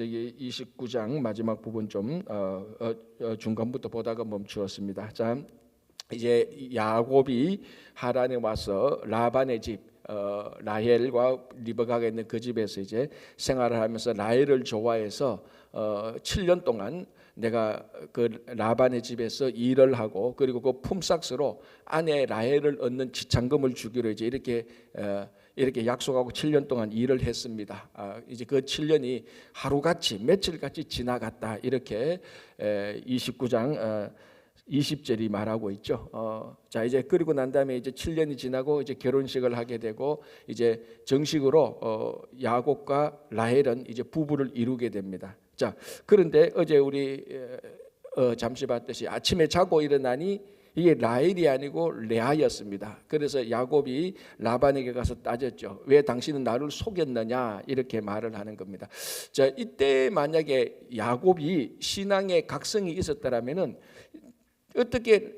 여기 29장 마지막 부분 좀 중간부터 보다가 멈추었습니다. 자, 이제 야곱이 하란에 와서 라반의 집 라헬과 리브가가 있는 그 집에서 이제 생활을 하면서 라헬을 좋아해서 7년 동안 내가 그 라반의 집에서 일을 하고 그리고 그 품삯으로 아내 라헬을 얻는 지참금을 주기로 이제 이렇게 약속하고 7년 동안 일을 했습니다. 이제 그 7년이 하루같이 며칠같이 지나갔다. 이렇게 29장 20절이 말하고 있죠. 자, 이제 그리고 난 다음에 이제 7년이 지나고 이제 결혼식을 하게 되고 이제 정식으로 야곱과 라헬은 이제 부부를 이루게 됩니다. 자, 그런데 어제 우리 잠시 봤듯이 아침에 자고 일어나니 이게 라헬이 아니고 레아였습니다. 그래서 야곱이 라반에게 가서 따졌죠. 왜 당신은 나를 속였느냐 이렇게 말을 하는 겁니다. 자, 이때 만약에 야곱이 신앙의 각성이 있었다라면은 어떻게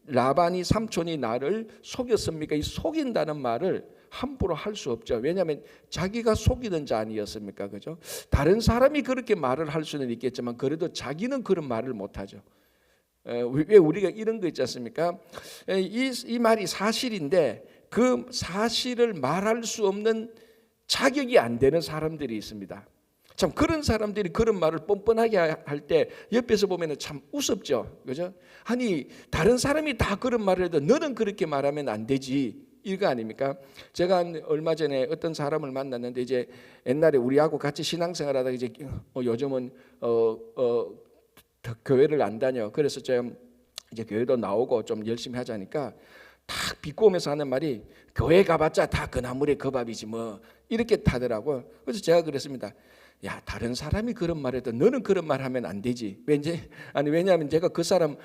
라반이 삼촌이 나를 속였습니까? 이 속인다는 말을 함부로 할 수 없죠. 왜냐하면 자기가 속이는 자 아니었습니까? 그죠? 다른 사람이 그렇게 말을 할 수는 있겠지만 그래도 자기는 그런 말을 못하죠. 왜 우리가 이런 거 있지 않습니까? 이 말이 사실인데 그 사실을 말할 수 없는 자격이 안 되는 사람들이 있습니다. 참 그런 사람들이 그런 말을 뻔뻔하게 할 때 옆에서 보면 참 우습죠. 그죠? 아니 다른 사람이 다 그런 말을 해도 너는 그렇게 말하면 안 되지. 이거 아닙니까? 제가 얼마 전에 어떤 사람을 만났는데 이제 옛날에 우리하고 같이 신앙생활하다가 이제 요즘은 교회를 안 다녀. 그래서 제가 이제 교회도 나오고 좀 열심히 하자니까 탁 비꼬면서 하는 말이 교회 가봤자 다 그 나물의 그 밥이지 뭐 이렇게 타더라고요. 그래서 제가 그랬습니다. 야, 다른 사람이 그런 말해도 너는 그런 말 하면 안 되지. 왜냐하면 제가 그 사람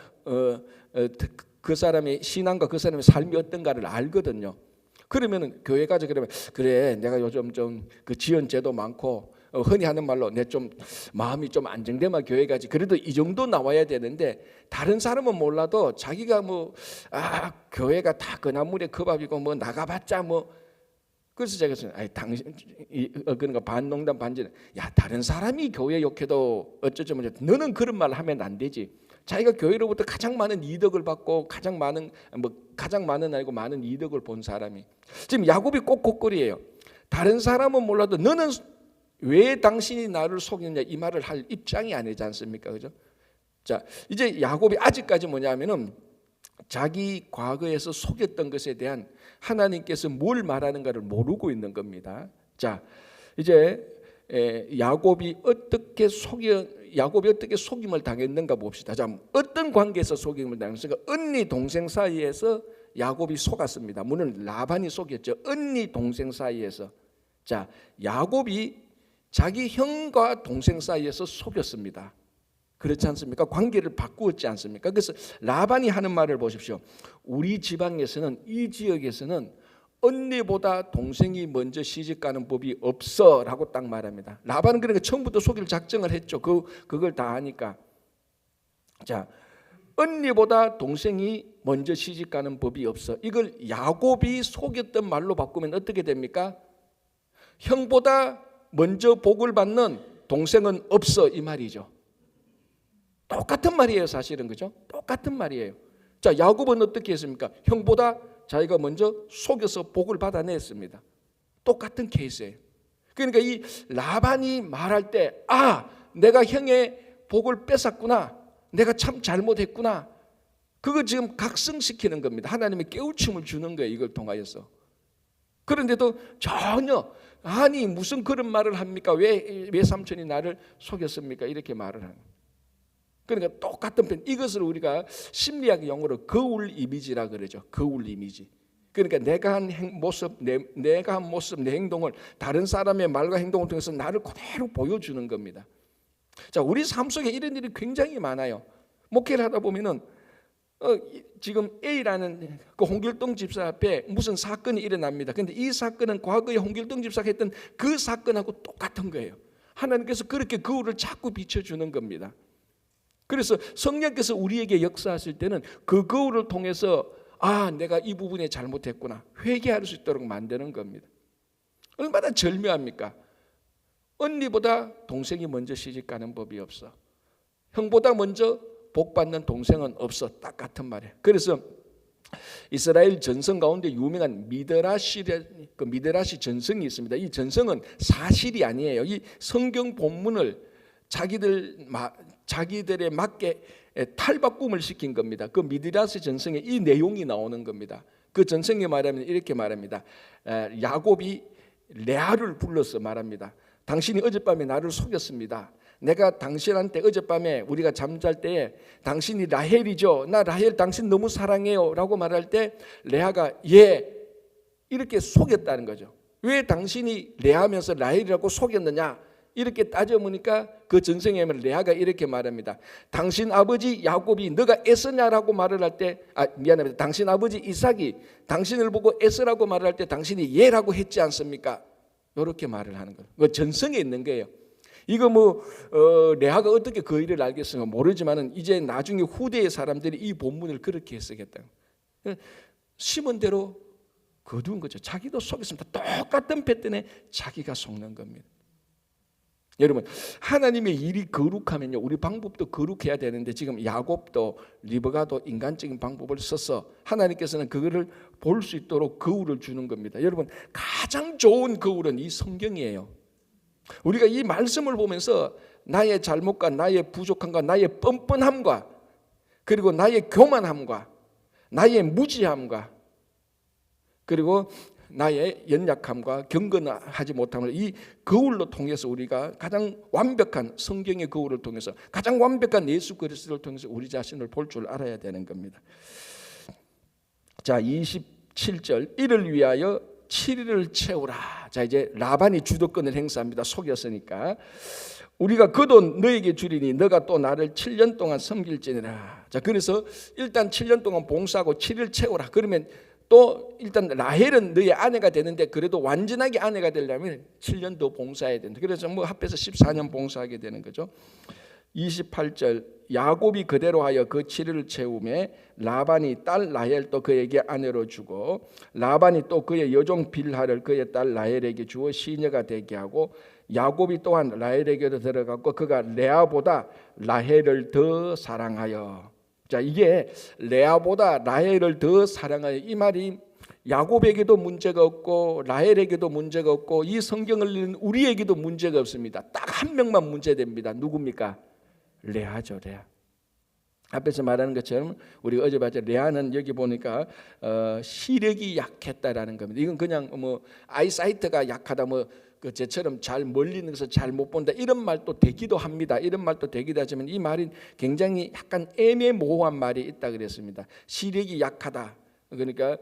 그 사람의 신앙과 그 사람의 삶이 어떤가를 알거든요. 그러면은 교회 가서 그러면 그래 내가 요즘 좀 그 지연제도 많고 흔히 하는 말로 내 좀 마음이 좀 안정되면 교회 가지. 그래도 이 정도 나와야 되는데 다른 사람은 몰라도 자기가 교회가 다 그 나물의 그 밥이고 뭐 나가봤자 뭐 그래서 제가 당신 그러니까 반농담 반진 야 다른 사람이 교회 욕해도 어쩌죠 뭐 너는 그런 말 하면 안 되지. 자기가 교회로부터 가장 많은 이득을 받고 가장 많은 아니고 많은 이득을 본 사람이 지금 야곱이 꼭곡거리예요. 다른 사람은 몰라도 너는 왜 당신이 나를 속였냐 이 말을 할 입장이 아니지 않습니까? 그죠? 자, 이제 야곱이 아직까지 뭐냐면은 자기 과거에서 속였던 것에 대한 하나님께서 뭘 말하는가를 모르고 있는 겁니다. 자, 이제 야곱이 어떻게 속임을 당했는가 봅시다. 자, 어떤 관계에서 속임을 당했습니까? 언니 동생 사이에서 야곱이 속았습니다. 물론 라반이 속였죠. 언니 동생 사이에서. 자, 야곱이 자기 형과 동생 사이에서 속였습니다. 그렇지 않습니까? 관계를 바꾸었지 않습니까? 그래서 라반이 하는 말을 보십시오. 우리 지방에서는 이 지역에서는 언니보다 동생이 먼저 시집가는 법이 없어라고 딱 말합니다. 라반은 그러니까 처음부터 속일 작정을 했죠. 그걸 다 하니까. 자, 언니보다 동생이 먼저 시집가는 법이 없어. 이걸 야곱이 속였던 말로 바꾸면 어떻게 됩니까? 형보다 먼저 복을 받는 동생은 없어 이 말이죠. 똑같은 말이에요, 사실은. 그죠? 똑같은 말이에요. 자, 야곱은 어떻게 했습니까? 형보다 자기가 먼저 속여서 복을 받아냈습니다. 똑같은 케이스예요. 그러니까 이 라반이 말할 때 내가 형의 복을 뺏었구나. 내가 참 잘못했구나. 그거 지금 각성시키는 겁니다. 하나님의 깨우침을 주는 거예요, 이걸 통하여서. 그런데도 전혀 아니 무슨 그런 말을 합니까? 왜 삼촌이 나를 속였습니까? 이렇게 말을 하는. 그러니까 똑같은 편. 이것을 우리가 심리학 용어로 거울 이미지라 그러죠. 거울 이미지. 그러니까 내가 한 모습, 내 행동을 다른 사람의 말과 행동을 통해서 나를 그대로 보여주는 겁니다. 자, 우리 삶 속에 이런 일이 굉장히 많아요. 목회를 하다 보면은 지금 A라는 그 홍길동 집사 앞에 무슨 사건이 일어납니다. 그런데 이 사건은 과거에 홍길동 집사가 했던 그 사건하고 똑같은 거예요. 하나님께서 그렇게 거울을 자꾸 비춰주는 겁니다. 그래서 성령께서 우리에게 역사하실 때는 그 거울을 통해서 내가 이 부분에 잘못했구나 회개할 수 있도록 만드는 겁니다. 얼마나 절묘합니까? 언니보다 동생이 먼저 시집가는 법이 없어. 형보다 먼저 복받는 동생은 없어. 딱 같은 말이에요. 그래서 이스라엘 전성 가운데 유명한 미드라시 전성이 있습니다. 이 전성은 사실이 아니에요. 이 성경 본문을 자기들에 맞게 탈바꿈을 시킨 겁니다. 그 미드라시 전성에 이 내용이 나오는 겁니다. 그 전성에 말하면 이렇게 말합니다. 야곱이 레아를 불러서 말합니다. 당신이 어젯밤에 나를 속였습니다. 내가 당신한테 어젯밤에 우리가 잠잘 때에 당신이 라헬이죠. 나 라헬 당신 너무 사랑해요 라고 말할 때 레아가 예 이렇게 속였다는 거죠. 왜 당신이 레아면서 라헬이라고 속였느냐 이렇게 따져보니까 그 전생에 레아가 이렇게 말합니다. 당신 아버지 야곱이 너가 에서냐라고 말을 할 때 미안합니다. 당신 아버지 이삭이 당신을 보고 에서라고 말을 할 때 당신이 예라고 했지 않습니까? 이렇게 말을 하는 거예요. 그 전성에 있는 거예요. 이거 레아가 어떻게 그 일을 알겠어요? 모르지만은 이제 나중에 후대의 사람들이 이 본문을 그렇게 해석했다. 심은 대로 거둔 거죠. 자기도 속였습니다. 똑같은 패턴에 자기가 속는 겁니다. 여러분 하나님의 일이 거룩하면요 우리 방법도 거룩해야 되는데 지금 야곱도 리브가도 인간적인 방법을 써서 하나님께서는 그거를 볼 수 있도록 거울을 주는 겁니다. 여러분 가장 좋은 거울은 이 성경이에요. 우리가 이 말씀을 보면서 나의 잘못과 나의 부족함과 나의 뻔뻔함과 그리고 나의 교만함과 나의 무지함과 그리고 나의 연약함과 경건하지 못함을 이 거울로 통해서 우리가 가장 완벽한 성경의 거울을 통해서 가장 완벽한 예수 그리스도를 통해서 우리 자신을 볼 줄 알아야 되는 겁니다. 자 27절 이를 위하여 7일을 채우라. 자 이제 라반이 주도권을 행사합니다. 속였으니까 우리가 그 돈 너에게 주리니 너가 또 나를 7년 동안 섬길지니라. 자 그래서 일단 7년 동안 봉사하고 7일 채우라. 그러면 또 일단 라헬은 너의 아내가 되는데 그래도 완전하게 아내가 되려면 7년 더 봉사해야 된다. 그래서 합해서 14년 봉사하게 되는 거죠. 28절 야곱이 그대로 하여 그 7일을 채우매 라반이 딸 라헬도 그에게 아내로 주고 라반이 또 그의 여종 빌하를 그의 딸 라헬에게 주어 시녀가 되게 하고 야곱이 또한 라헬에게도 들어갔고 그가 레아보다 라헬을 더 사랑하여. 자 이게 레아보다 라헬을 더 사랑하여 이 말이 야곱에게도 문제가 없고 라헬에게도 문제가 없고 이 성경을 읽는 우리에게도 문제가 없습니다. 딱 한 명만 문제됩니다. 누굽니까? 레아죠. 레아. 앞에서 말하는 것처럼 우리가 어제 봤죠. 레아는 여기 보니까 시력이 약했다라는 겁니다. 이건 그냥 아이사이트가 약하다 그 쟤처럼 잘 멀리 있는 것을 잘 못 본다 이런 말도 되기도 합니다. 이런 말도 되기도 하지만 이 말이 굉장히 약간 애매모호한 말이 있다 그랬습니다. 시력이 약하다. 그러니까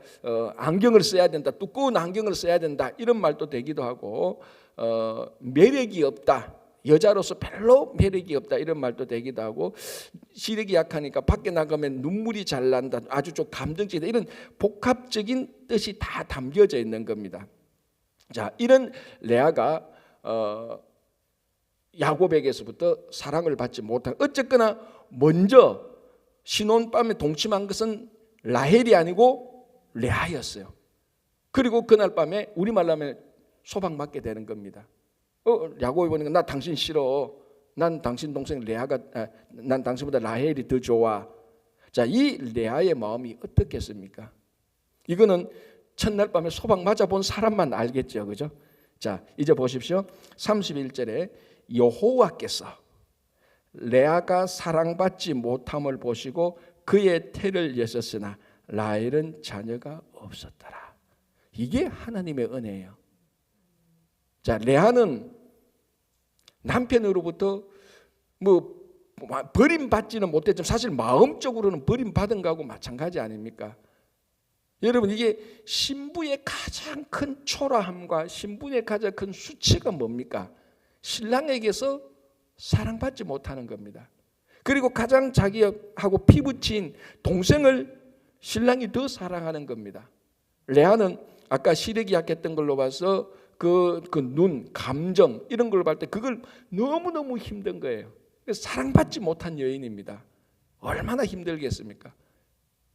안경을 써야 된다. 두꺼운 안경을 써야 된다. 이런 말도 되기도 하고 매력이 없다. 여자로서 별로 매력이 없다 이런 말도 되기도 하고 시력이 약하니까 밖에 나가면 눈물이 잘 난다 아주 좀 감정적이다 이런 복합적인 뜻이 다 담겨져 있는 겁니다. 자 이런 레아가 야곱에게서부터 사랑을 받지 못한 어쨌거나 먼저 신혼밤에 동침한 것은 라헬이 아니고 레아였어요. 그리고 그날 밤에 우리말로 하면 소방 맞게 되는 겁니다. 야곱이 보니까 나 당신 싫어. 난 당신 동생 레아가 난 당신보다 라헬이 더 좋아. 자, 이 레아의 마음이 어떻겠습니까? 이거는 첫날 밤에 소방 맞아본 사람만 알겠죠, 그죠? 자, 이제 보십시오. 31절에 여호와께서 레아가 사랑받지 못함을 보시고 그의 태를 여셨으나 라헬은 자녀가 없었더라. 이게 하나님의 은혜예요. 자, 레아는 남편으로부터 버림받지는 못했지만 사실 마음적으로는 버림받은 거하고 마찬가지 아닙니까? 여러분 이게 신부의 가장 큰 초라함과 신부의 가장 큰 수치가 뭡니까? 신랑에게서 사랑받지 못하는 겁니다. 그리고 가장 자기하고 피부친 동생을 신랑이 더 사랑하는 겁니다. 레아는 아까 시력이 약했던 걸로 봐서 그 눈, 감정 이런 걸 볼 때 그걸 너무너무 힘든 거예요. 사랑받지 못한 여인입니다. 얼마나 힘들겠습니까?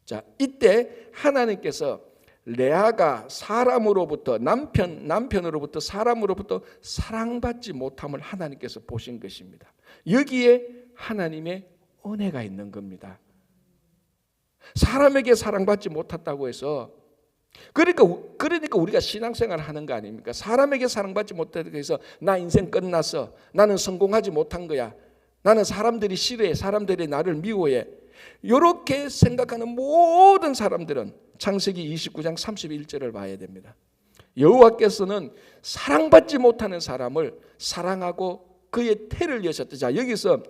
자, 이때 하나님께서 레아가 사람으로부터 남편으로부터 사람으로부터 사랑받지 못함을 하나님께서 보신 것입니다. 여기에 하나님의 은혜가 있는 겁니다. 사람에게 사랑받지 못했다고 해서 그러니까 우리가 신앙생활을 하는 거 아닙니까? 사람에게 사랑받지 못했다고 해서 나 인생 끝났어. 나는 성공하지 못한 거야. 나는 사람들이 싫어해. 사람들이 나를 미워해. 이렇게 생각하는 모든 사람들은 창세기 29장 31절을 봐야 됩니다. 여호와께서는 사랑받지 못하는 사람을 사랑하고 그의 태를 여셨다. 자, 여기서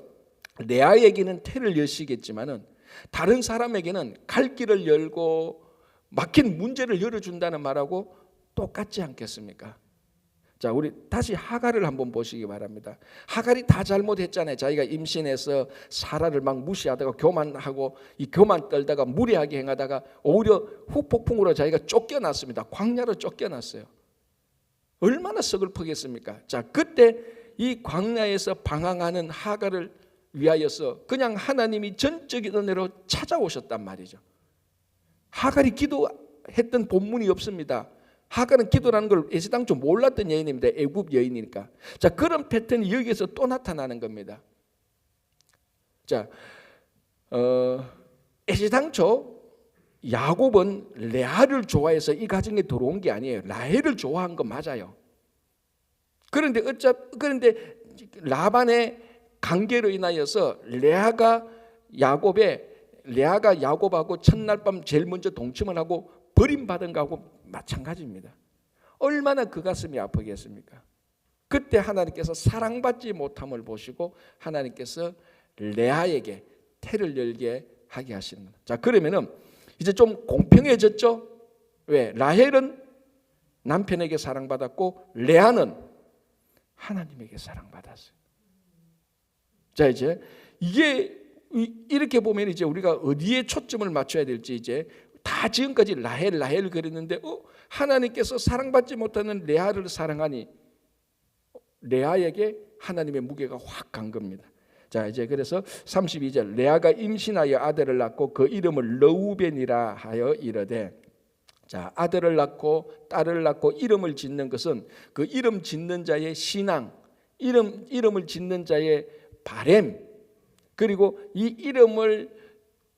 레아에게는 태를 여시겠지만은 다른 사람에게는 갈 길을 열고 막힌 문제를 열어준다는 말하고 똑같지 않겠습니까? 자, 우리 다시 하갈을 한번 보시기 바랍니다. 하갈이 다 잘못했잖아요. 자기가 임신해서 사라를 막 무시하다가 교만하고 이 교만 떨다가 무례하게 행하다가 오히려 후폭풍으로 자기가 쫓겨났습니다. 광야로 쫓겨났어요. 얼마나 서글프겠습니까? 자, 그때 이 광야에서 방황하는 하갈을 위하여서 그냥 하나님이 전적인 은혜로 찾아오셨단 말이죠. 하갈이 기도했던 본문이 없습니다. 하갈은 기도라는 걸 애시당초 몰랐던 여인입니다. 애굽 여인이니까. 자, 그런 패턴이 여기에서 또 나타나는 겁니다. 자, 애시당초 야곱은 레아를 좋아해서 이 가정에 들어온 게 아니에요. 라헬을 좋아한 건 맞아요. 그런데 라반의 관계로 인하여서 레아가 야곱하고 첫날 밤 제일 먼저 동침을 하고 버림받은 거하고 마찬가지입니다. 얼마나 그 가슴이 아프겠습니까? 그때 하나님께서 사랑받지 못함을 보시고 하나님께서 레아에게 태를 열게 하게 하시는 거예요. 자, 그러면은 이제 좀 공평해졌죠? 왜? 라헬은 남편에게 사랑받았고 레아는 하나님에게 사랑받았어요. 자, 이제 이게 이렇게 보면 이제 우리가 어디에 초점을 맞춰야 될지 이제 다 지금까지 라헬 그랬는데 하나님께서 사랑받지 못하는 레아를 사랑하니 레아에게 하나님의 무게가 확 간 겁니다. 자, 이제 그래서 32절 레아가 임신하여 아들을 낳고 그 이름을 르우벤이라 하여 이르되, 자, 아들을 낳고 딸을 낳고 이름을 짓는 것은 그 이름 짓는 자의 신앙, 이름을 짓는 자의 바램, 그리고 이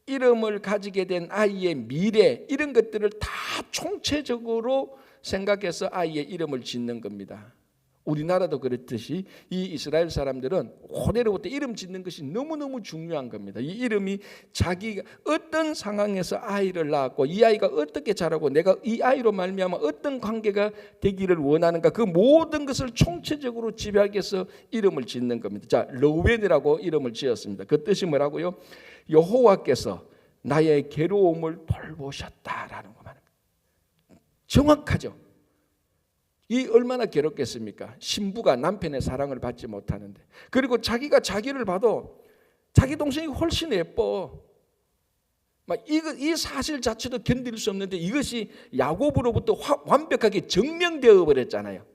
이름을 가지게 된 아이의 미래, 이런 것들을 다 총체적으로 생각해서 아이의 이름을 짓는 겁니다. 우리나라도 그렇듯이 이 이스라엘 사람들은 고대로부터 이름 짓는 것이 너무너무 중요한 겁니다. 이 이름이 자기가 어떤 상황에서 아이를 낳았고 이 아이가 어떻게 자라고 내가 이 아이로 말미암아 어떤 관계가 되기를 원하는가, 그 모든 것을 총체적으로 지배하기 위해서 이름을 짓는 겁니다. 자, 르우벤이라고 이름을 지었습니다. 그 뜻이 뭐라고요? 여호와께서 나의 괴로움을 돌보셨다라는 거 말입니다. 정확하죠. 이 얼마나 괴롭겠습니까? 신부가 남편의 사랑을 받지 못하는데, 그리고 자기가 자기를 봐도 자기 동생이 훨씬 예뻐. 이 사실 자체도 견딜 수 없는데 이것이 야곱으로부터 완벽하게 증명되어 버렸잖아요.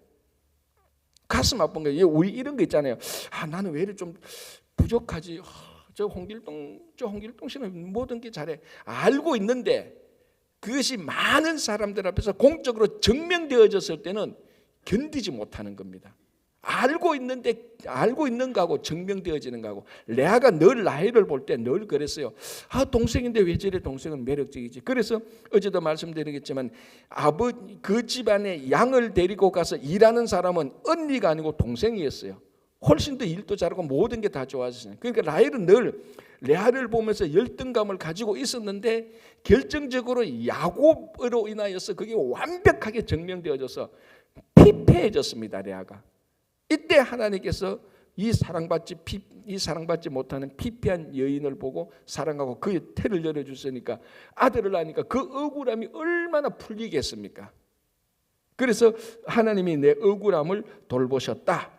가슴 아픈 거예요. 우리 이런 거 있잖아요. 나는 왜 이렇게 좀 부족하지? 저 홍길동 씨는 모든 게 잘해. 알고 있는데 그것이 많은 사람들 앞에서 공적으로 증명되어졌을 때는 견디지 못하는 겁니다. 알고 있는 거하고 증명되어지는 거하고. 레아가 늘 라헬을 볼 때 늘 그랬어요. 동생인데 왜 저래 동생은 매력적이지. 그래서 어제도 말씀드리겠지만 그 집안에 양을 데리고 가서 일하는 사람은 언니가 아니고 동생이었어요. 훨씬 더 일도 잘하고 모든 게 다 좋아졌어요. 그러니까 라헬은 늘 레아를 보면서 열등감을 가지고 있었는데 결정적으로 야곱으로 인하여서 그게 완벽하게 증명되어져서 피폐해졌습니다. 레아가. 이때 하나님께서 이 사랑받지 못하는 피폐한 여인을 보고 사랑하고 그의 태를 열어주시니까 아들을 낳으니까 그 억울함이 얼마나 풀리겠습니까? 그래서 하나님이 내 억울함을 돌보셨다.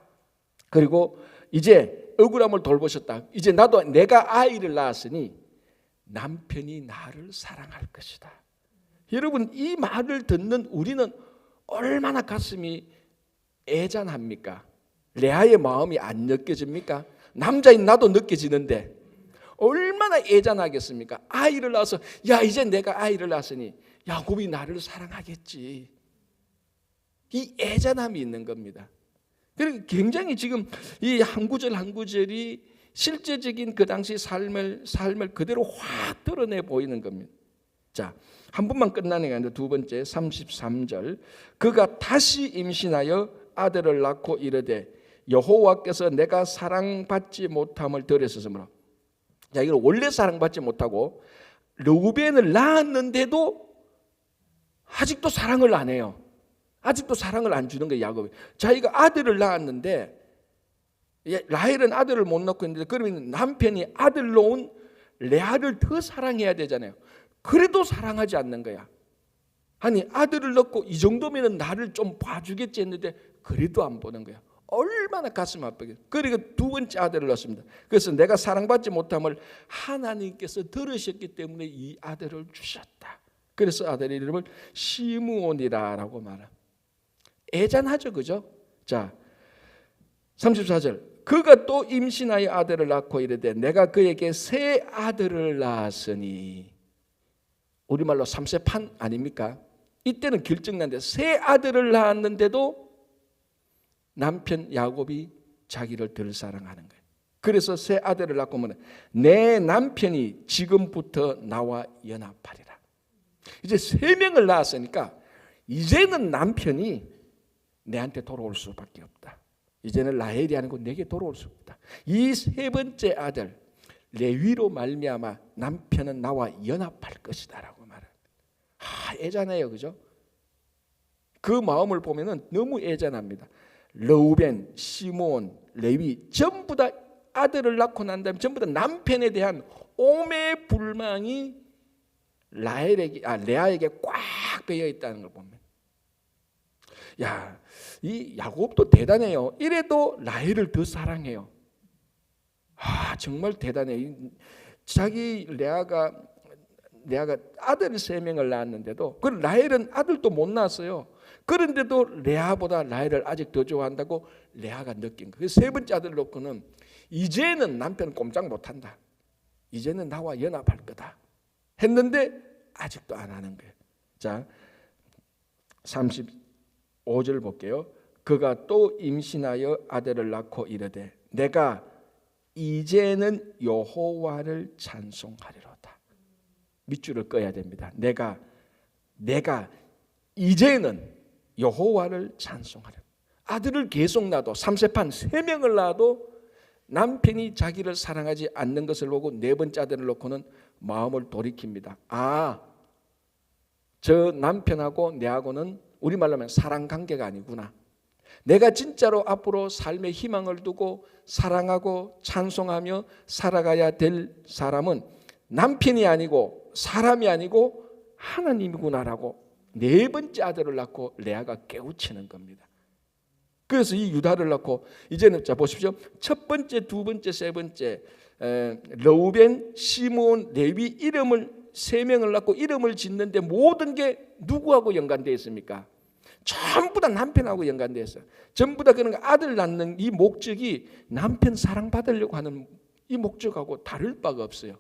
그리고 이제 억울함을 돌보셨다. 이제 내가 아이를 낳았으니 남편이 나를 사랑할 것이다. 여러분, 이 말을 듣는 우리는 얼마나 가슴이 애잔합니까? 레아의 마음이 안 느껴집니까? 남자인 나도 느껴지는데 얼마나 애잔하겠습니까? 아이를 낳아서 이제 내가 아이를 낳았으니 야곱이 나를 사랑하겠지. 이 애잔함이 있는 겁니다. 그리고 굉장히 지금 이 한 구절 한 구절이 실제적인 그 당시 삶을 그대로 확 드러내 보이는 겁니다. 자, 한 번만 끝나는 게 아니라 두 번째 33절. 그가 다시 임신하여 아들을 낳고 이르되 여호와께서 내가 사랑받지 못함을 들으셨으므로. 자, 이걸 원래 사랑받지 못하고 르우벤을 낳았는데도 아직도 사랑을 안 해요. 아직도 사랑을 안 주는 거예요, 야곱이. 자기가 아들을 낳았는데 라헬은 아들을 못 낳고 있는데 그러면 남편이 아들 놓은 레아를 더 사랑해야 되잖아요. 그래도 사랑하지 않는 거야. 아니 아들을 낳고 이 정도면 나를 좀 봐주겠지 했는데 그래도 안 보는 거야. 얼마나 가슴 아프게. 그리고 두 번째 아들을 낳습니다. 그래서 내가 사랑받지 못함을 하나님께서 들으셨기 때문에 이 아들을 주셨다. 그래서 아들의 이름을 시므온이라고 말합니다. 애잔하죠, 그죠? 자, 34절. 그가 또 임신하여 아들을 낳고 이르되 내가 그에게 새 아들을 낳았으니. 우리말로 삼세판 아닙니까? 이때는 결정난데 새 아들을 낳았는데도 남편 야곱이 자기를 덜 사랑하는 거예요. 그래서 새 아들을 낳고 보면 내 남편이 지금부터 나와 연합하리라. 이제 세 명을 낳았으니까 이제는 남편이 내한테 돌아올 수밖에 없다. 이제는 라헬이 아니고 내게 돌아올 수 없다. 이 세 번째 아들 레위로 말미암아 남편은 나와 연합할 것이다라고 말합니다. 애잔해요, 그죠? 그 마음을 보면은 너무 애잔합니다. 르우벤, 시므온, 레위 전부 다 아들을 낳고 난 다음에 전부 다 남편에 대한 오매 불망이 레아에게 꽉 배어 있다는 걸 보면, 야, 이 야곱도 대단해요. 이래도 라헬을 더 사랑해요. 정말 대단해. 자기 레아가 아들 3명을 낳았는데도 그 라헬은 아들도 못 낳았어요. 그런데도 레아보다 라헬을 아직 더 좋아한다고 레아가 느낀 거예요. 세 번째 아들 놓고는 이제는 남편은 꼼짝 못한다. 이제는 나와 연합할 거다 했는데 아직도 안 하는 거예요. 자, 35절 볼게요. 그가 또 임신하여 아들을 낳고 이르되 내가 이제는 여호와를 찬송하리로다. 밑줄을 꺼야 됩니다. 내가 이제는 여호와를 찬송하리로다. 아들을 계속 낳아도 3세판 3명을 낳아도 남편이 자기를 사랑하지 않는 것을 보고 네 번째 아들을 놓고는 마음을 돌이킵니다. 저 남편하고 내하고는 우리말로 하면 사랑관계가 아니구나. 내가 진짜로 앞으로 삶의 희망을 두고 사랑하고 찬송하며 살아가야 될 사람은 남편이 아니고 사람이 아니고 하나님이구나라고 네 번째 아들을 낳고 레아가 깨우치는 겁니다. 그래서 이 유다를 낳고 이제는 자 보십시오. 첫 번째, 두 번째, 세 번째 르우벤, 시므온, 레위 이름을 3명을 낳고 이름을 짓는데 모든 게 누구하고 연관되어 있습니까? 전부 다 남편하고 연관되어 있어요. 전부 다 그런 아들 낳는 이 목적이 남편 사랑받으려고 하는 이 목적하고 다를 바가 없어요.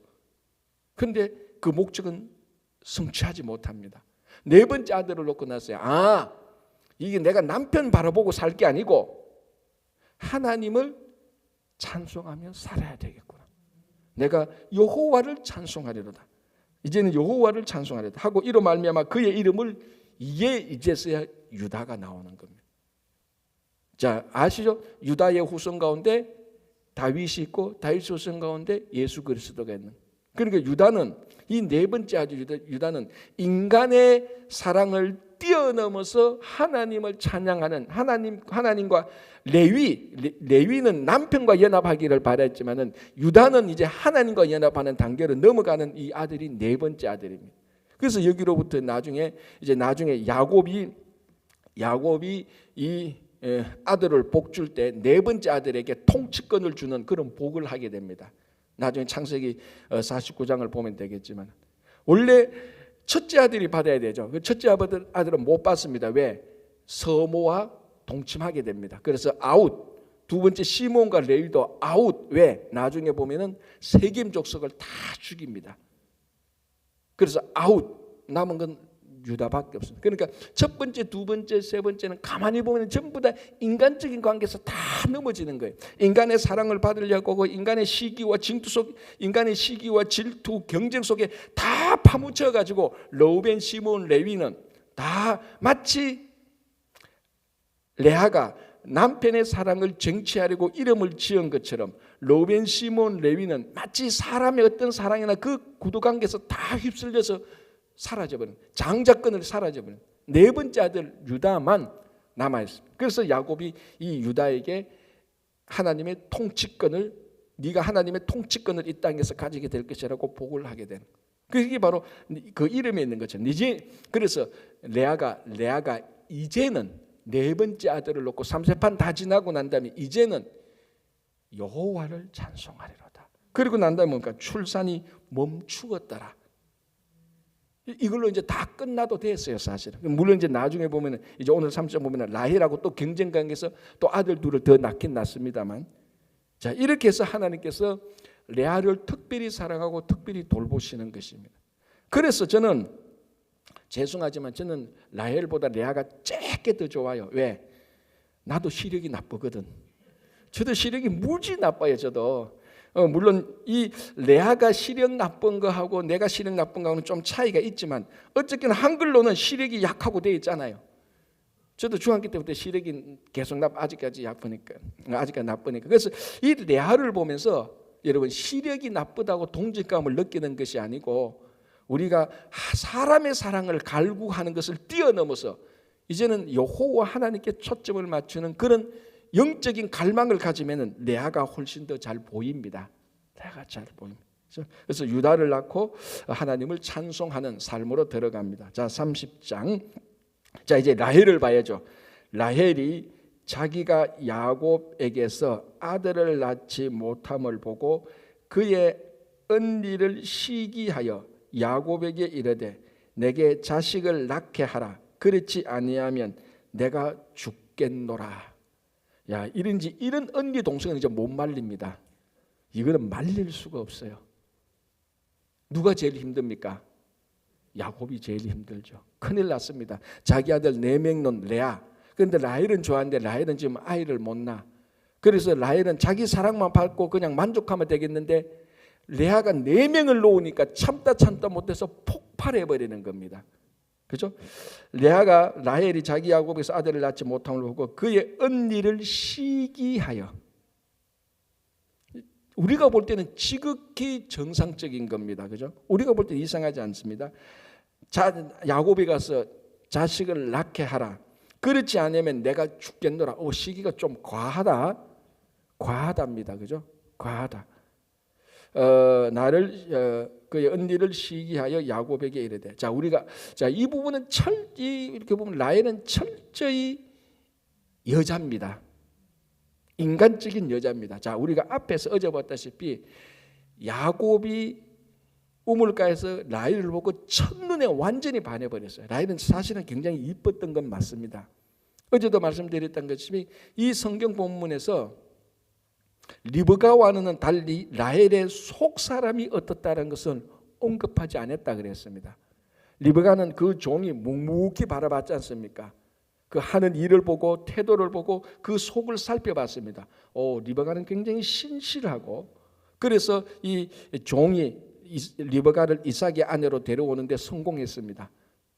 그런데 그 목적은 성취하지 못합니다. 네 번째 아들을 놓고 났어요. 이게 내가 남편 바라보고 살 게 아니고 하나님을 찬송하며 살아야 되겠구나. 내가 여호와를 찬송하리로다. 이제는 여호와를 찬송하리로다 하고 이로 말미암아 그의 이름을 이게 이제서야 유다가 나오는 겁니다. 자, 아시죠? 유다의 후손 가운데 다윗이 있고 다윗 후손 가운데 예수 그리스도가 있는. 그러니까 유다는 이 네 번째 아들 유다는 인간의 사랑을 뛰어넘어서 하나님을 찬양하는 하나님과 레위는 남편과 연합하기를 바랬지만은 유다는 이제 하나님과 연합하는 단계로 넘어가는 이 아들이 네 번째 아들입니다. 그래서 여기로부터 나중에 야곱이 이 아들을 복 줄 때 네 번째 아들에게 통치권을 주는 그런 복을 하게 됩니다. 나중에 창세기 49장을 보면 되겠지만 원래 첫째 아들이 받아야 되죠. 그 첫째 아들은 못 받습니다. 왜? 서모와 동침하게 됩니다. 그래서 아웃. 두 번째 시몬과 레위도 아웃. 왜? 나중에 보면은 세겜 족속을 다 죽입니다. 그래서 아웃. 남은 건 유다밖에 없습니다. 그러니까 첫 번째, 두 번째, 세 번째는 가만히 보면 전부 다 인간적인 관계에서 다 넘어지는 거예요. 인간의 사랑을 받으려고 하고 인간의 시기와 인간의 시기와 질투, 경쟁 속에 다 파묻혀 가지고 르우벤, 시몬, 레위는 다 마치 레아가 남편의 사랑을 쟁취하려고 이름을 지은 것처럼 르우벤, 시몬, 레위는 마치 사람의 어떤 사랑이나 그 구도관계에서 다 휩쓸려서 사라져버린, 장자권을 사라져버린 네 번째 아들 유다만 남아있습니다. 그래서 야곱이 이 유다에게 하나님의 통치권을, 네가 하나님의 통치권을 이 땅에서 가지게 될 것이라고 보고를 하게 된, 그게 바로 그 이름에 있는 것처럼 이제, 그래서 레아가 이제는 네 번째 아들을 놓고 3세판 다 지나고 난 다음에 이제는 여호와를 찬송하리로다. 그리고 난 다음에 뭔가 출산이 멈추었더라. 이걸로 이제 다 끝나도 됐어요, 사실은. 물론 이제 나중에 보면은, 이제 오늘 3장 보면은 라헬하고 또 경쟁 관계에서 또 아들 둘을 더 낳긴 낳습니다만, 자, 이렇게 해서 하나님께서 레아를 특별히 사랑하고 특별히 돌보시는 것입니다. 그래서 저는 죄송하지만 저는 라헬보다 레아가 쬐게 더 좋아요. 왜? 나도 시력이 나쁘거든. 저도 시력이 무지 나빠요. 저도. 물론 이 레아가 시력 나쁜 거하고 내가 시력 나쁜 거하고는 좀 차이가 있지만 어쨌거나 한글로는 시력이 약하고 되어 있잖아요. 저도 중학교 때부터 시력이 계속 아직까지 나쁘니까. 그래서 이 레아를 보면서 여러분, 시력이 나쁘다고 동질감을 느끼는 것이 아니고 우리가 사람의 사랑을 갈구하는 것을 뛰어넘어서 이제는 여호와 하나님께 초점을 맞추는 그런 영적인 갈망을 가지면은 레아가 훨씬 더 잘 보입니다. 레아가 잘 보입니다. 그래서 유다를 낳고 하나님을 찬송하는 삶으로 들어갑니다. 자, 30장. 자, 이제 라헬을 봐야죠. 라헬이 자기가 야곱에게서 아들을 낳지 못함을 보고 그의 언니를 시기하여 야곱에게 이르되 내게 자식을 낳게 하라. 그렇지 아니하면 내가 죽겠노라. 야, 이런 언니 동생은 이제 못 말립니다. 이거는 말릴 수가 없어요. 누가 제일 힘듭니까? 야곱이 제일 힘들죠. 큰일 났습니다. 자기 아들 4명 놓은 레아. 그런데 라헬은 좋아하는데 라헬은 지금 아이를 못 낳아. 그래서 라헬은 자기 사랑만 받고 그냥 만족하면 되겠는데 레아가 4명을 놓으니까 참다 못해서 폭발해버리는 겁니다. 그죠? 라헬이 자기 야곱에서 아들을 낳지 못함을 보고 그의 언니를 시기하여. 우리가 볼 때는 지극히 정상적인 겁니다. 그죠? 우리가 볼 때 이상하지 않습니다. 야곱이 가서 자식을 낳게 하라. 그렇지 않으면 내가 죽겠노라. 시기가 좀 과하답니다. 그죠? 과하다. 그의 언니를 시기하여 야곱에게 이르되. 자, 이 부분은 이렇게 보면 라헬은 철저히 여자입니다. 인간적인 여자입니다. 자, 우리가 앞에서 어제 봤다시피 야곱이 우물가에서 라헬을 보고 첫눈에 완전히 반해버렸어요. 라헬은 사실은 굉장히 이뻤던 건 맞습니다. 어제도 말씀드렸던 것처럼 이 성경 본문에서 리브가와는 달리 라헬의 속사람이 어떻다는 것은 언급하지 않았다 그랬습니다. 리브가는 그 종이 묵묵히 바라봤지 않습니까? 그 하는 일을 보고 태도를 보고 그 속을 살펴봤습니다. 리브가는 굉장히 신실하고, 그래서 이 종이 리브가를 이삭의 아내로 데려오는데 성공했습니다.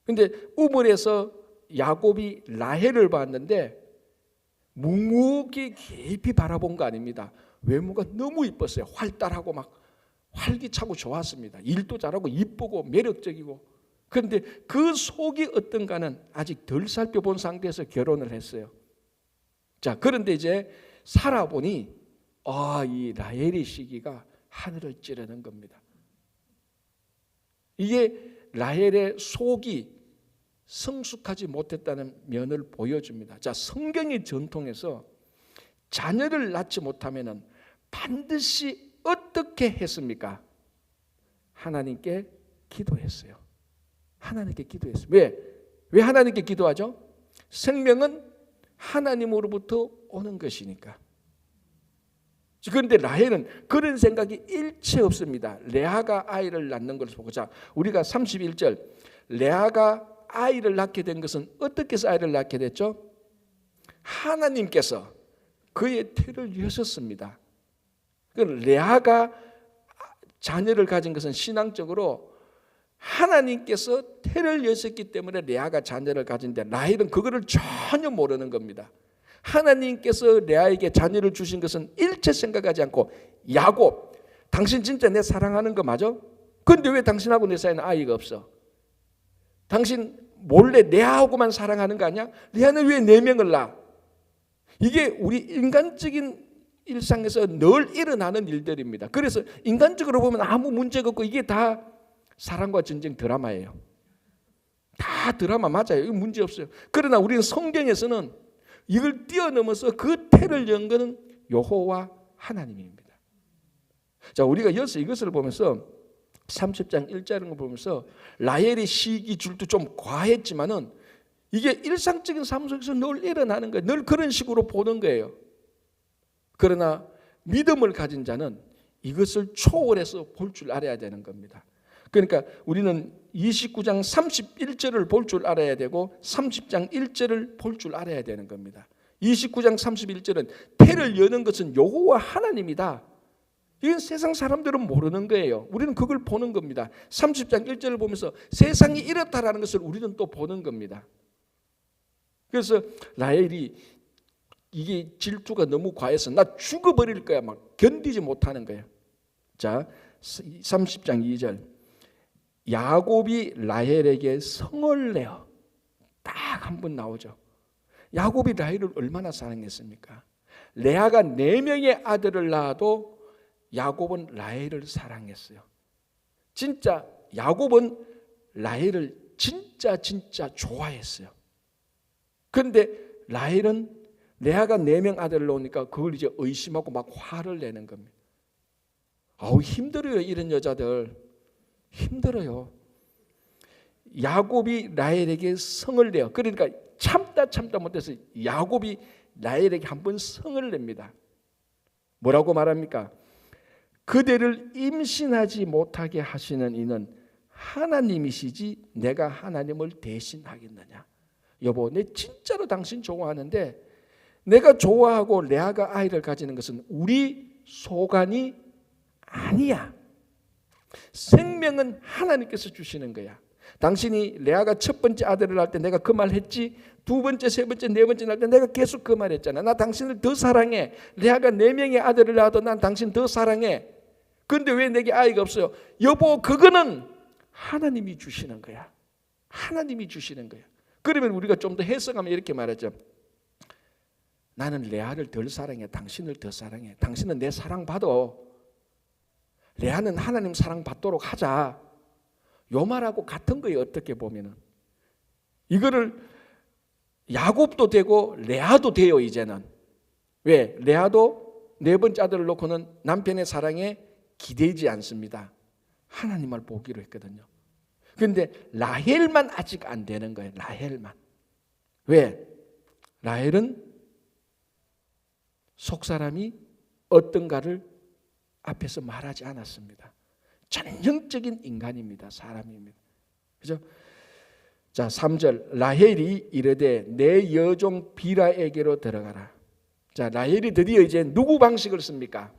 그런데 우물에서 야곱이 라헬을 봤는데 묵묵히 깊이 바라본 거 아닙니다. 외모가 너무 이뻤어요. 활달하고 막 활기차고 좋았습니다. 일도 잘하고 이쁘고 매력적이고. 그런데 그 속이 어떤가는 아직 덜 살펴본 상태에서 결혼을 했어요. 자, 그런데 이제 살아보니 이 라헬의 시기가 하늘을 찌르는 겁니다. 이게 라헬의 속이 성숙하지 못했다는 면을 보여줍니다. 자, 성경의 전통에서 자녀를 낳지 못하면 반드시 어떻게 했습니까? 하나님께 기도했어요. 하나님께 기도했어요. 왜 하나님께 기도하죠? 생명은 하나님으로부터 오는 것이니까. 그런데 라헬은 그런 생각이 일체 없습니다. 레아가 아이를 낳는 것을 보고, 자, 우리가 31절, 레아가 아이를 낳게 된 것은 어떻게 해서 아이를 낳게 됐죠? 하나님께서 그의 태를 여셨습니다. 레아가 자녀를 가진 것은 신앙적으로 하나님께서 태를 여셨기 때문에 레아가 자녀를 가진데 라헬은 그거를 전혀 모르는 겁니다. 하나님께서 레아에게 자녀를 주신 것은 일체 생각하지 않고 야곱, 당신 진짜 내 사랑하는 거 맞아? 근데 왜 당신하고 내 사이는 아이가 없어? 당신 몰래 레아하고만 사랑하는 거 아니야? 레아는 왜 4명을 낳아? 이게 우리 인간적인 일상에서 늘 일어나는 일들입니다. 그래서 인간적으로 보면 아무 문제가 없고 이게 다 사랑과 전쟁 드라마예요. 다 드라마 맞아요. 이거 문제 없어요. 그러나 우리는 성경에서는 이걸 뛰어넘어서 그 태를 연 것은 여호와 하나님입니다. 자, 우리가 여기서 이것을 보면서 30장 1절을 보면서 라헬의 시기 줄도 좀 과했지만은 이게 일상적인 삶 속에서 늘 일어나는 거예요. 늘 그런 식으로 보는 거예요. 그러나 믿음을 가진 자는 이것을 초월해서 볼 줄 알아야 되는 겁니다. 그러니까 우리는 29장 31절을 볼 줄 알아야 되고 30장 1절을 볼 줄 알아야 되는 겁니다. 29장 31절은 태를 여는 것은 여호와 하나님이다. 이건 세상 사람들은 모르는 거예요. 우리는 그걸 보는 겁니다. 30장 1절을 보면서 세상이 이렇다라는 것을 우리는 또 보는 겁니다. 그래서 라헬이 이게 질투가 너무 과해서 나 죽어버릴 거야 막 견디지 못하는 거예요. 자, 30장 2절 야곱이 라헬에게 성을 내어 딱 한 번 나오죠. 야곱이 라헬을 얼마나 사랑했습니까? 레아가 4명의 아들을 낳아도 야곱은 라헬을 사랑했어요. 진짜 야곱은 라헬을 진짜 좋아했어요. 그런데 라헬은 레아가 4명 아들을 낳으니까 그걸 이제 의심하고 막 화를 내는 겁니다. 아우 힘들어요. 이런 여자들 힘들어요. 야곱이 라헬에게 성을 내요. 그러니까 참다 못해서 야곱이 라헬에게 한 번 성을 냅니다. 뭐라고 말합니까? 그대를 임신하지 못하게 하시는 이는 하나님이시지 내가 하나님을 대신하겠느냐. 여보, 내 진짜로 당신 좋아하는데 내가 좋아하고 레아가 아이를 가지는 것은 우리 소관이 아니야. 생명은 하나님께서 주시는 거야. 당신이 레아가 첫 번째 아들을 낳을 때 내가 그 말 했지. 2번째, 3번째, 4번째 낳을 때 내가 계속 그 말 했잖아. 나 당신을 더 사랑해. 레아가 4명의 아들을 낳아도 난 당신 더 사랑해. 그런데 왜 내게 아이가 없어요? 여보, 그거는 하나님이 주시는 거야. 하나님이 주시는 거야. 그러면 우리가 좀 더 해석하면 이렇게 말하죠. 나는 레아를 덜 사랑해. 당신을 더 사랑해. 당신은 내 사랑 받아. 레아는 하나님 사랑 받도록 하자. 요 말하고 같은 거예요. 어떻게 보면은 이거를 야곱도 되고 레아도 돼요. 이제는 왜? 레아도 4번째 아들을 놓고는 남편의 사랑에 기대지 않습니다. 하나님을 보기로 했거든요. 그런데 라헬만 아직 안 되는 거예요. 라헬만. 왜? 라헬은 속사람이 어떤가를 앞에서 말하지 않았습니다. 전형적인 인간입니다. 사람입니다. 그죠? 자, 3절 라헬이 이르되 내 여종 비라에게로 들어가라. 자, 라헬이 드디어 이제 누구 방식을 씁니까?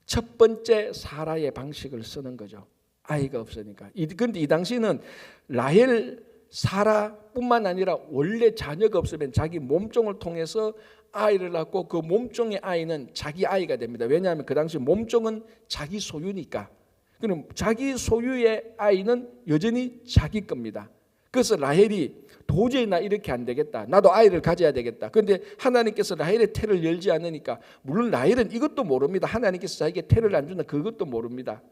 첫 번째 사라의 방식을 쓰는 거죠. 아이가 없으니까. 그런데 이 당시는 라헬 사라뿐만 아니라 원래 자녀가 없으면 자기 몸종을 통해서 아이를 낳고 그 몸종의 아이는 자기 아이가 됩니다. 왜냐하면 그 당시 몸종은 자기 소유니까. 그럼 자기 소유의 아이는 여전히 자기 겁니다. 그래서 라헬이 도저히 나 이렇게 안 되겠다. 나도 아이를 가져야 되겠다. 그런데 하나님께서 라헬의 태를 열지 않으니까 물론 라헬은 이것도 모릅니다. 하나님께서 자기에게 태를 안 준다. 그것도 모릅니다.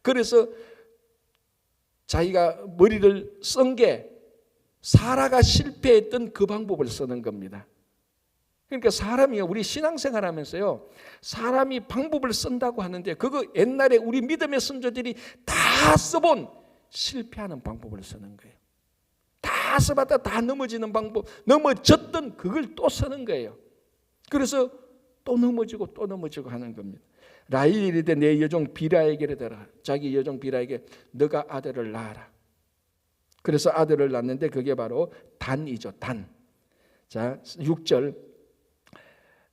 그래서 자기가 머리를 쓴 게 사라가 실패했던 그 방법을 쓰는 겁니다. 그러니까 사람이 우리 신앙생활 하면서요, 사람이 방법을 쓴다고 하는데 그거 옛날에 우리 믿음의 선조들이 다 써본 실패하는 방법을 쓰는 거예요. 다 써봤다 다 넘어지는 방법, 넘어졌던 그걸 또 쓰는 거예요. 그래서 또 넘어지고 또 넘어지고 하는 겁니다. 라헬이 이르되 내 여종 비라에게 이르더라. 자기 여종 비라에게 너가 아들을 낳아라. 그래서 아들을 낳는데 그게 바로 단이죠. 단. 자, 6절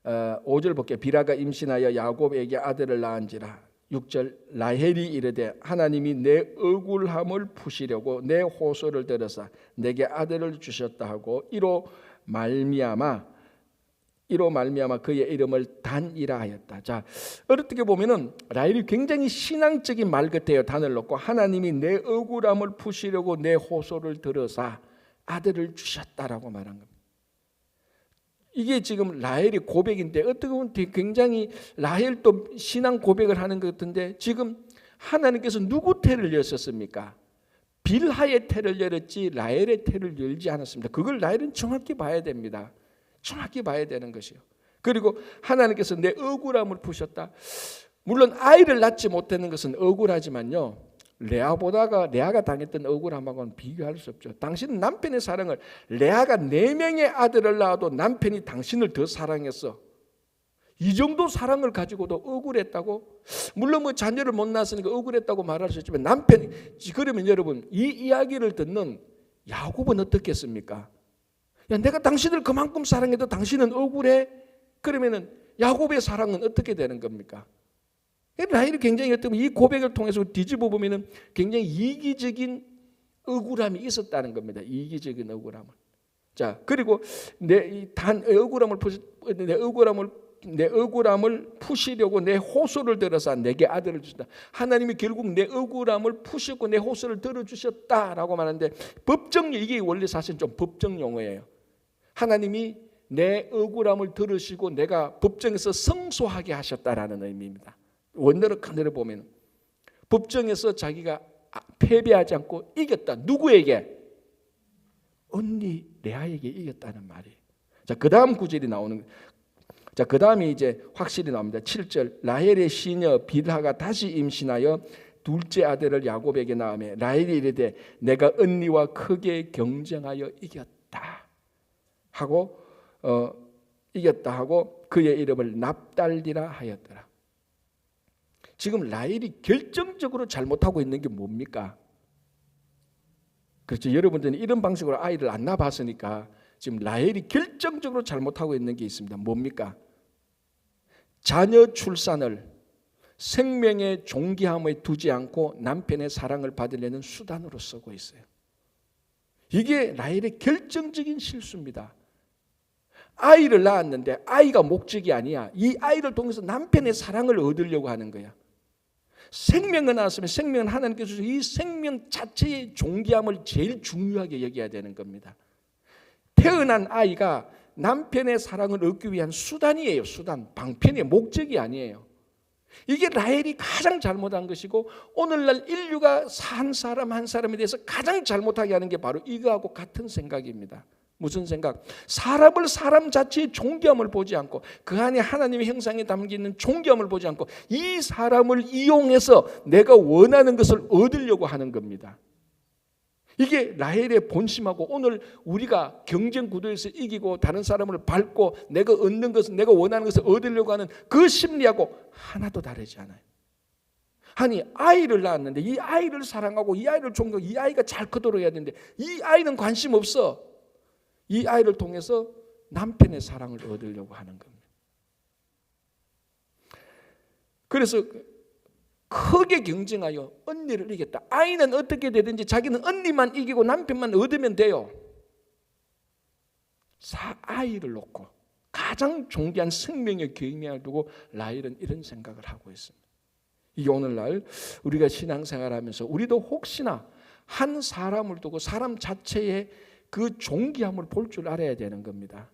5절 볼게요. 비라가 임신하여 야곱에게 아들을 낳은지라. 6절 라헬이 이르되 하나님이 내 억울함을 푸시려고 내 호소를 들으사 내게 아들을 주셨다 하고 이로 말미암아 그의 이름을 단이라 하였다. 자, 어떻게 보면은 라헬이 굉장히 신앙적인 말 같아요. 단을 넣고 하나님이 내 억울함을 푸시려고 내 호소를 들으사 아들을 주셨다라고 말한 겁니다. 이게 지금 라헬의 고백인데 어떻게 보면 굉장히 라헬도 신앙 고백을 하는 것 같은데 지금 하나님께서 누구 태를 여셨습니까? 빌하의 태를 열었지 라헬의 태를 열지 않았습니다. 그걸 라헬은 정확히 봐야 됩니다. 정확히 봐야 되는 것이요. 그리고 하나님께서 내 억울함을 푸셨다. 물론 아이를 낳지 못하는 것은 억울하지만요. 레아가 당했던 억울함하고는 비교할 수 없죠. 당신은 남편의 사랑을 레아가 4명의 아들을 낳아도 남편이 당신을 더 사랑했어. 이 정도 사랑을 가지고도 억울했다고? 물론 뭐 자녀를 못 낳았으니까 억울했다고 말할 수 있지만 남편이 그러면 여러분 이 이야기를 듣는 야곱은 어떻겠습니까? 야, 내가 당신을 그만큼 사랑해도 당신은 억울해? 그러면은 야곱의 사랑은 어떻게 되는 겁니까? 라헬이 굉장히 어떤 이 고백을 통해서 뒤집어 보면은 굉장히 이기적인 억울함이 있었다는 겁니다. 이기적인 억울함을. 자, 그리고 내 억울함을 푸시려고 내 호소를 들어서 내게 아들을 주셨다. 하나님이 결국 내 억울함을 푸시고 내 호소를 들어주셨다라고 말하는데 법정 이게 원래 사실 좀 법정 용어예요. 하나님이 내 억울함을 들으시고 내가 법정에서 성소하게 하셨다라는 의미입니다. 원어를 그대로 보면 법정에서 자기가 패배하지 않고 이겼다. 누구에게? 언니 레아에게 이겼다는 말이에요. 자, 그 다음 구절이 나오는 거예요. 자, 그 다음이 이제 확실히 나옵니다. 7절 라헬의 시녀 빌하가 다시 임신하여 둘째 아들을 야곱에게 낳으며 라헬이 이르되 내가 언니와 크게 경쟁하여 이겼다 하고 그의 이름을 납달리라 하였더라. 지금 라헬이 결정적으로 잘못하고 있는 게 뭡니까? 그렇죠. 여러분들은 이런 방식으로 아이를 안 낳아봤으니까 지금 라헬이 결정적으로 잘못하고 있는 게 있습니다. 뭡니까? 자녀 출산을 생명의 존귀함에 두지 않고 남편의 사랑을 받으려는 수단으로 쓰고 있어요. 이게 라헬의 결정적인 실수입니다. 아이를 낳았는데 아이가 목적이 아니야. 이 아이를 통해서 남편의 사랑을 얻으려고 하는 거야. 생명을 낳았으면 생명은 하나님께서 주신 이 생명 자체의 존귀함을 제일 중요하게 여겨야 되는 겁니다. 태어난 아이가 남편의 사랑을 얻기 위한 수단이에요. 수단, 방편의 목적이 아니에요. 이게 라헬이 가장 잘못한 것이고 오늘날 인류가 한 사람 한 사람에 대해서 가장 잘못하게 하는 게 바로 이거하고 같은 생각입니다. 무슨 생각? 사람을 사람 자체의 존귀함을 보지 않고 그 안에 하나님의 형상에 담기는 존귀함을 보지 않고 이 사람을 이용해서 내가 원하는 것을 얻으려고 하는 겁니다. 이게 라헬의 본심하고 오늘 우리가 경쟁 구도에서 이기고 다른 사람을 밟고 내가 얻는 것을 내가 원하는 것을 얻으려고 하는 그 심리하고 하나도 다르지 않아요. 아니 아이를 낳았는데 이 아이를 사랑하고 이 아이를 존경하고 이 아이가 잘 크도록 해야 되는데 이 아이는 관심 없어. 이 아이를 통해서 남편의 사랑을 얻으려고 하는 겁니다. 그래서 크게 경쟁하여 언니를 이겼다. 아이는 어떻게 되든지 자기는 언니만 이기고 남편만 얻으면 돼요. 아이를 놓고 가장 존귀한 생명의 경명을 두고 라헬은 이런 생각을 하고 있습니다. 이게 오늘날 우리가 신앙생활하면서 우리도 혹시나 한 사람을 두고 사람 자체의 그 존귀함을 볼 줄 알아야 되는 겁니다.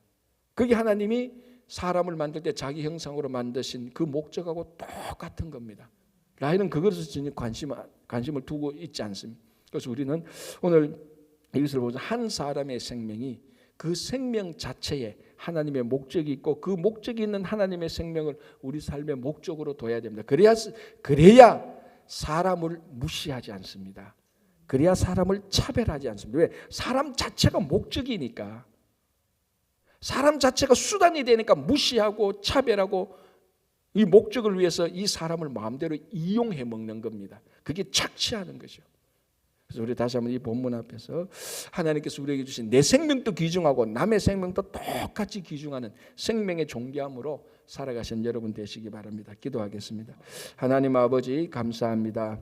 그게 하나님이 사람을 만들 때 자기 형상으로 만드신 그 목적하고 똑같은 겁니다. 라헬은 그것을 전혀 관심을 두고 있지 않습니다. 그래서 우리는 오늘 이것을 보면서 한 사람의 생명이 그 생명 자체에 하나님의 목적이 있고 그 목적이 있는 하나님의 생명을 우리 삶의 목적으로 둬야 됩니다. 그래야 사람을 무시하지 않습니다. 그래야 사람을 차별하지 않습니다. 왜? 사람 자체가 목적이니까. 사람 자체가 수단이 되니까 무시하고 차별하고 이 목적을 위해서 이 사람을 마음대로 이용해 먹는 겁니다. 그게 착취하는 거죠. 그래서 우리 다시 한번 이 본문 앞에서 하나님께서 우리에게 주신 내 생명도 귀중하고 남의 생명도 똑같이 귀중하는 생명의 존귀함으로 살아가신 여러분 되시기 바랍니다. 기도하겠습니다. 하나님 아버지 감사합니다.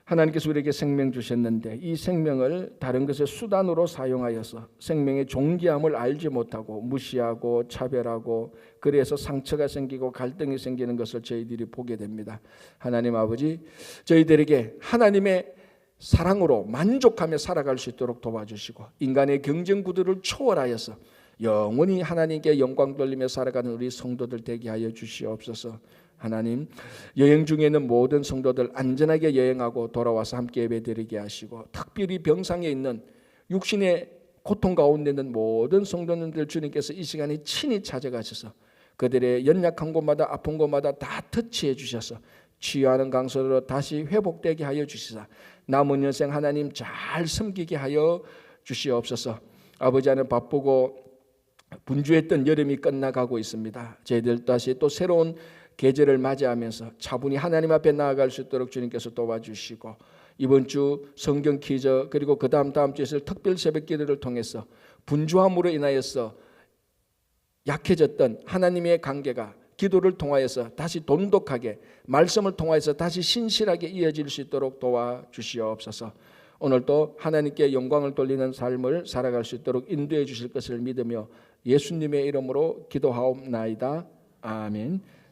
하나님께서 우리에게 생명 주셨는데 이 생명을 다른 것의 수단으로 사용하여서 생명의 존귀함을 알지 못하고 무시하고 차별하고 그래서 상처가 생기고 갈등이 생기는 것을 저희들이 보게 됩니다. 하나님 아버지, 저희들에게 하나님의 사랑으로 만족하며 살아갈 수 있도록 도와주시고 인간의 경쟁 구도를 초월하여서 영원히 하나님께 영광 돌리며 살아가는 우리 성도들 되게 하여 주시옵소서. 하나님, 여행 중에 있는 모든 성도들 안전하게 여행하고 돌아와서 함께 예배드리게 하시고 특별히 병상에 있는 육신의 고통 가운데 있는 모든 성도님들 주님께서 이 시간에 친히 찾아가셔서 그들의 연약한 곳마다 아픈 곳마다 다 터치해 주셔서 치유하는 강소로 다시 회복되게 하여 주시사 남은 여생 하나님 잘 섬기게 하여 주시옵소서. 아버지 하나님, 바쁘고 분주했던 여름이 끝나가고 있습니다. 저희들 다시 또 새로운 계절을 맞이하면서 차분히 하나님 앞에 나아갈 수 있도록 주님께서 도와주시고 이번 주 성경 퀴즈 그리고 그 다음 주에 있을 특별 새벽 기도를 통해서 분주함으로 인하여서 약해졌던 하나님의 관계가 기도를 통하여서 다시 돈독하게 말씀을 통하여서 다시 신실하게 이어질 수 있도록 도와주시옵소서. 오늘도 하나님께 영광을 돌리는 삶을 살아갈 수 있도록 인도해 주실 것을 믿으며 예수님의 이름으로 기도하옵나이다. 아멘.